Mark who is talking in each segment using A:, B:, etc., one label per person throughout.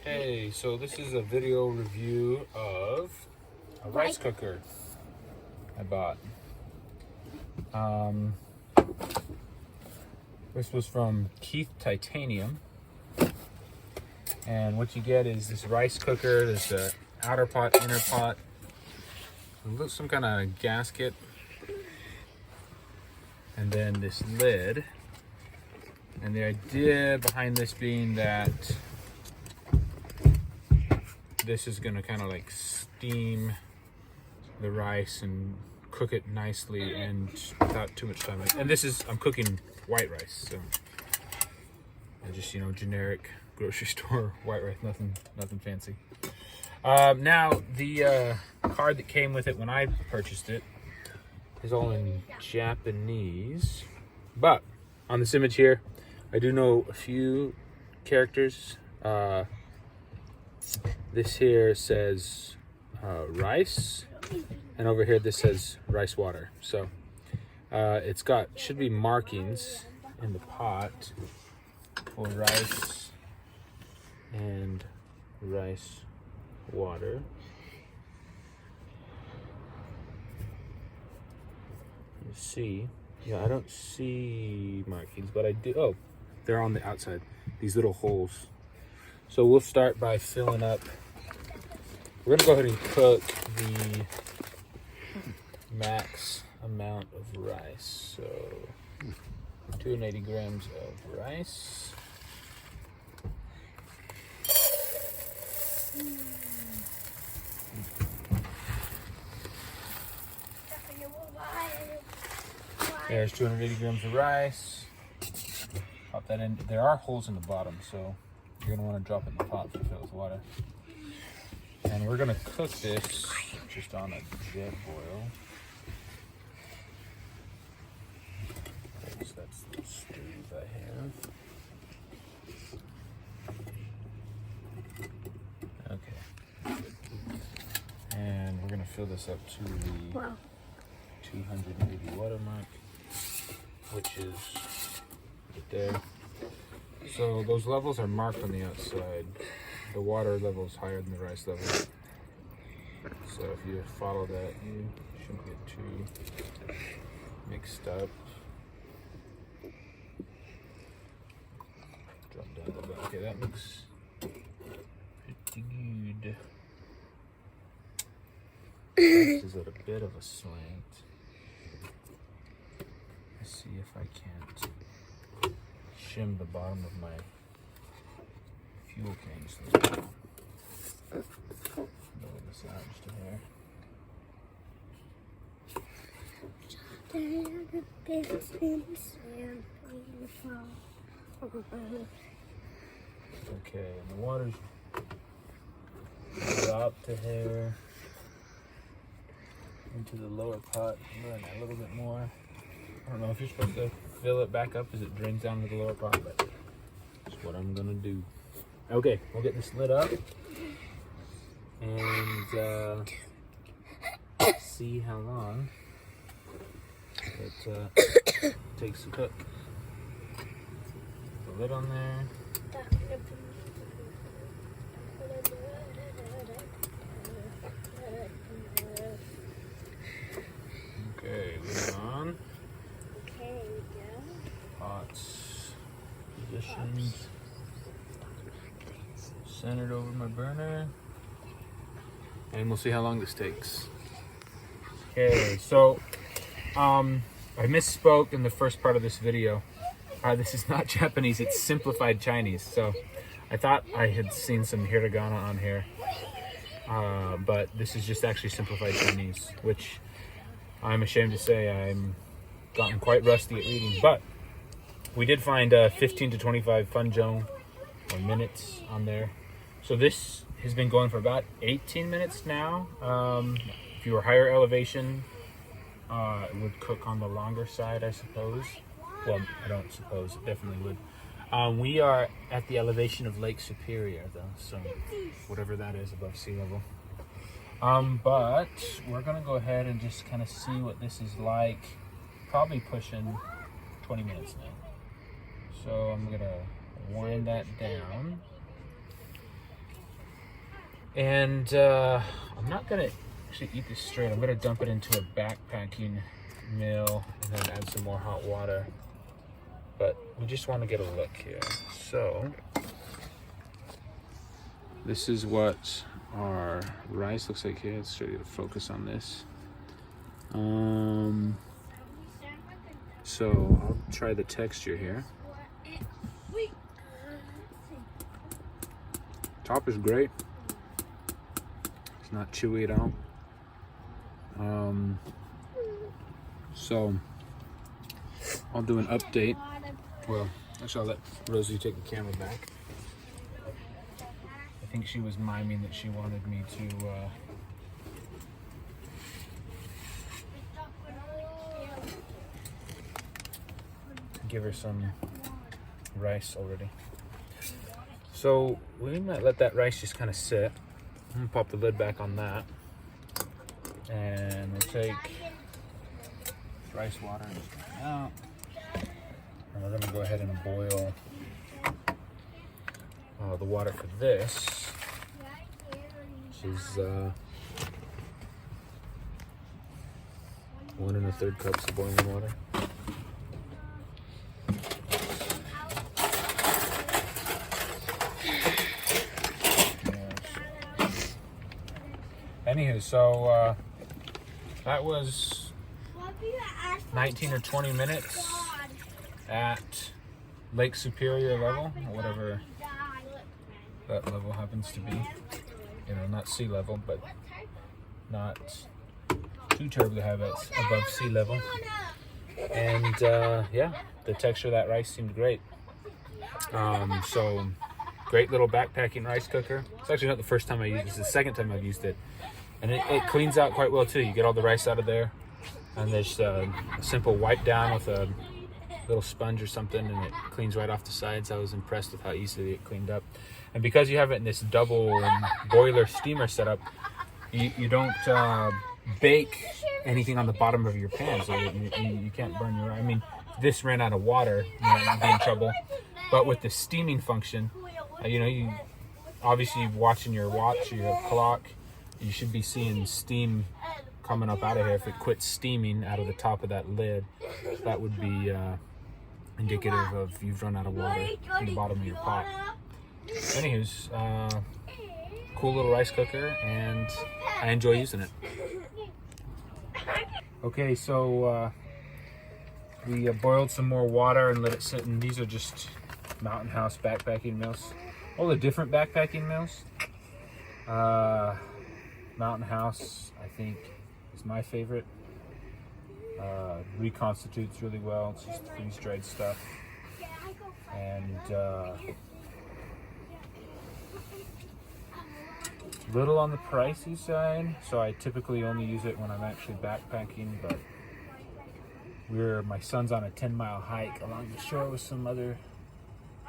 A: Hey, so this is a video review of a rice cooker I bought. This was from Keith Titanium, and what you get is this rice cooker. There's the outer pot, inner pot, some kind of gasket, and then this lid. And the idea behind this being that this is gonna kind of like steam the rice and cook it nicely and without too much time. And this is, I'm cooking white rice, so and just, you know, generic grocery store white rice, nothing fancy. Now the card that came with it when I purchased it is all in Japanese, but on this image here I do know a few characters. This here says rice, and over here this says rice water. So it's got, should be markings in the pot for rice and rice water. You see, yeah, I don't see markings, but I do. Oh, they're on the outside, these little holes. So we'll start by filling up. We're gonna go ahead and cook the max amount of rice. So 280 grams of rice. There's 280 grams of rice. Pop that in. There are holes in the bottom, so you're gonna want to drop it in the pot to fill it with water. And we're gonna cook this just on a jet boil. So that's the stove I have. Okay. And we're gonna fill this up to the 280 water mark, which is right there. So those levels are marked on the outside. The water level is higher than the rice level. So if you follow that, you shouldn't get too mixed up. Drop down a little bit. Okay, that looks pretty good. This is at a bit of a slant. Let's see if I can't shim the bottom of my fuel can just a little bit. Lower this out just a hair. Okay, and the water's dropped to here into the lower pot. Run a little bit more. I don't know if you're supposed to fill it back up as it drains down to the lower pot, but that's what I'm gonna do. Okay, we'll get this lid up and see how long it takes to cook. The lid on there. Okay, lid on. Pots positioned, centered over my burner, and we'll see how long this takes. Okay, so I misspoke in the first part of this video. This is not Japanese, it's simplified Chinese. So I thought I had seen some hiragana on here, but this is just actually simplified Chinese, which I'm ashamed to say I'm gotten quite rusty at reading, but we did find 15 to 25 funjong or minutes on there. So this has been going for about 18 minutes now. If you were higher elevation, it would cook on the longer side, I suppose. Well, I don't suppose, it definitely would. We are at the elevation of Lake Superior though, so whatever that is above sea level. But we're gonna go ahead and just kind of see what this is like. Probably pushing 20 minutes now. So I'm gonna wind that down. And I'm not gonna actually eat this straight. I'm gonna dump it into a backpacking mill and then add some more hot water. But we just want to get a look here. So this is what our rice looks like here. Let's try to get a focus on this. So I'll try the texture here. Top is great. It's not chewy at all. So I'll do an update. Well, actually I'll let Rosie take the camera back. I think she was miming that she wanted me to give her some rice already. So we might let that rice just kind of sit. I'm gonna pop the lid back on that. And we'll take rice water and just get it out. And we're gonna go ahead and boil the water for this, which is 1 1/3 cups of boiling water. Anywho, so that was 19 or 20 minutes at Lake Superior level, or whatever that level happens to be. You know, not sea level, but not too terribly high, but above sea level. And yeah, the texture of that rice seemed great. So great little backpacking rice cooker. It's actually not the first time I used it. It's the second time I've used it. And it cleans out quite well too. You get all the rice out of there. And there's a simple wipe down with a little sponge or something, and it cleans right off the sides. I was impressed with how easily it cleaned up. And because you have it in this double boiler steamer setup, you don't bake anything on the bottom of your pan, so you can't burn your, I mean, if this ran out of water, you might be in trouble. But with the steaming function, you obviously watching your watch, your clock, you should be seeing steam coming up out of here. If it quits steaming out of the top of that lid, that would be indicative of you've run out of water in the bottom of your pot. Anywho's, cool little rice cooker, and I enjoy using it. Okay, so we boiled some more water and let it sit, and these are just Mountain House backpacking mills. All the different backpacking mills. Mountain House, I think, is my favorite. Reconstitutes really well. It's just freeze-dried stuff. And little on the pricey side, so I typically only use it when I'm actually backpacking, but my son's on a 10-mile hike along the shore with some other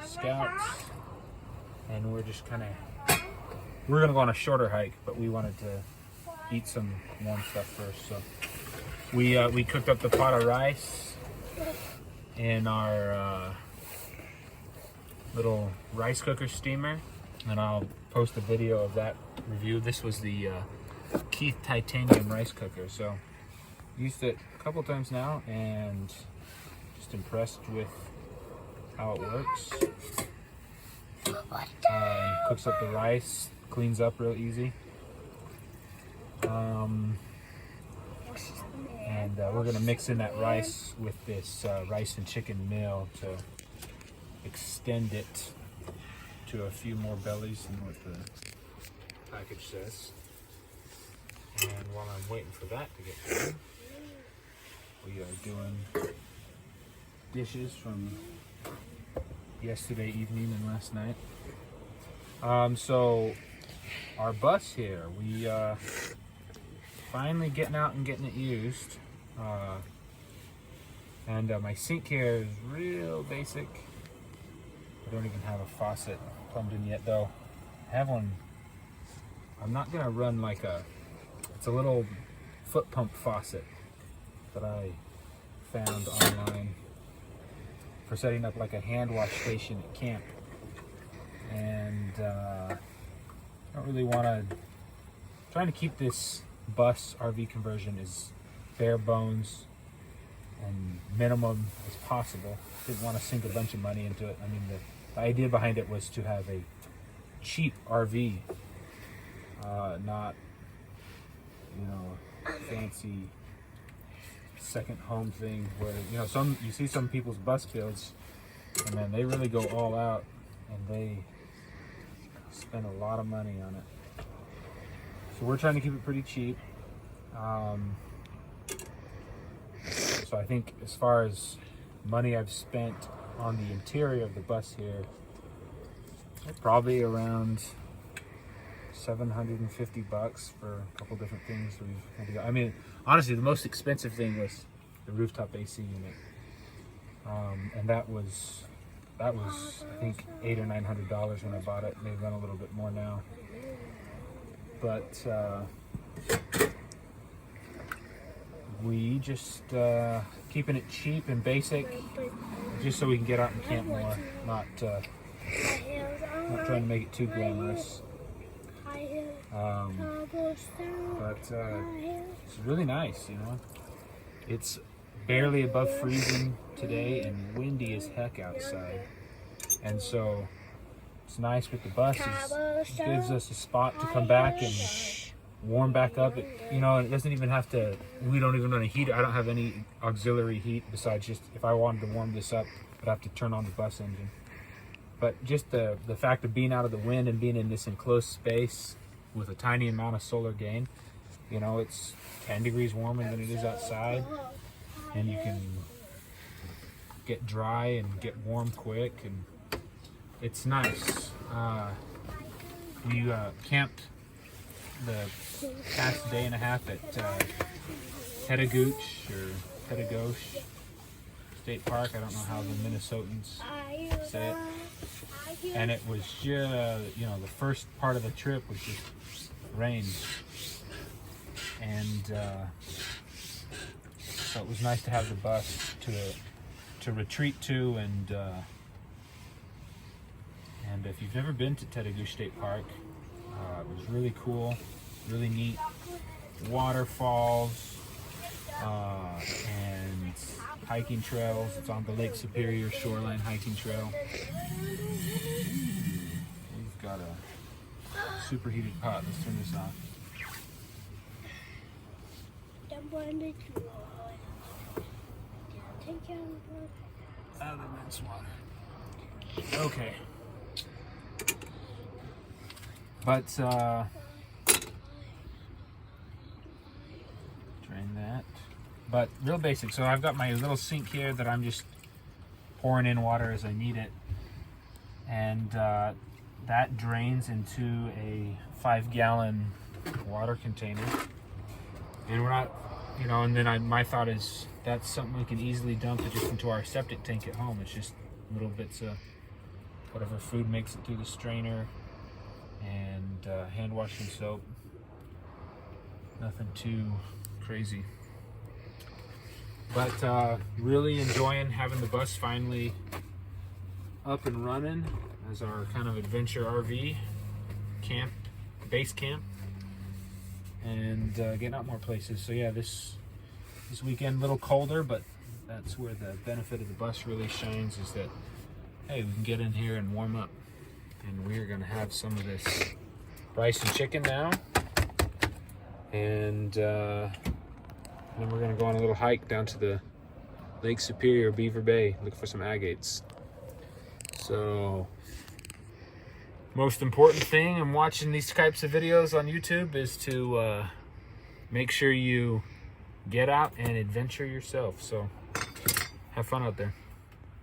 A: scouts, and we're gonna go on a shorter hike, but we wanted to eat some warm stuff first. So we cooked up the pot of rice in our little rice cooker steamer, and I'll post a video of that review. This was the Keith titanium rice cooker, so used it a couple times now and just impressed with how it works. Cooks up the rice, cleans up real easy. And we're gonna mix in that rice with this rice and chicken meal to extend it to a few more bellies than what the package says. And while I'm waiting for that to get done, we are doing dishes from yesterday evening and last night. So our bus here, we finally getting out and getting it used. And my sink here is real basic. I don't even have a faucet plumbed in yet, though. I have one. I'm not gonna run it's a little foot pump faucet that I found online for setting up like a hand wash station at camp. And I don't really want to, trying to keep this bus RV conversion as bare bones and minimum as possible. Didn't want to sink a bunch of money into it. I mean, the idea behind it was to have a cheap RV, not, you know, fancy second home thing where, you know, you see some people's bus builds and then they really go all out and they spend a lot of money on it. So we're trying to keep it pretty cheap. So I think as far as money I've spent on the interior of the bus here, probably around $750 for a couple different things we've had to go. I mean, honestly, the most expensive thing was the rooftop AC unit, and that was I think $800 or $900 when I bought it. Maybe run a little bit more now, but we just keeping it cheap and basic, just so we can get out and camp more. Not trying to make it too glamorous. But it's really nice, you know. It's barely above freezing today and windy as heck outside. And so it's nice with the buses. It gives us a spot to come back and warm back up. You know, it doesn't even have to, we don't even run a heater. I don't have any auxiliary heat besides just if I wanted to warm this up, I'd have to turn on the bus engine. But just the fact of being out of the wind and being in this enclosed space with a tiny amount of solar gain, you know, it's 10 degrees warmer than it is outside, and you can get dry and get warm quick, and it's nice. We camped the past day and a half at Tetagooch or Tetagooch State Park. I don't know how the Minnesotans say it. And it was just, you know, the first part of the trip was just rain. And so it was nice to have the bus to retreat to, and if you've never been to Tetagooch State Park, it was really cool, really neat. Waterfalls and hiking trails. It's on the Lake Superior Shoreline Hiking Trail. We've got a superheated pot. Let's turn this off. Out of the rinse water. Okay. But drain that. But real basic. So I've got my little sink here that I'm just pouring in water as I need it, and that drains into a 5-gallon water container. And we're not, you know, and then my thought is that's something we can easily dump it just into our septic tank at home. It's just little bits of whatever food makes it through the strainer, and hand washing soap. Nothing too crazy. But really enjoying having the bus finally up and running as our kind of adventure RV camp, base camp, and getting out more places. So yeah, this weekend a little colder, but that's where the benefit of the bus really shines, is that, hey, we can get in here and warm up. And we're gonna have some of this rice and chicken now, and then we're gonna go on a little hike down to the Lake Superior, Beaver Bay, look for some agates. So, most important thing in watching these types of videos on YouTube is to make sure you get out and adventure yourself. So, have fun out there.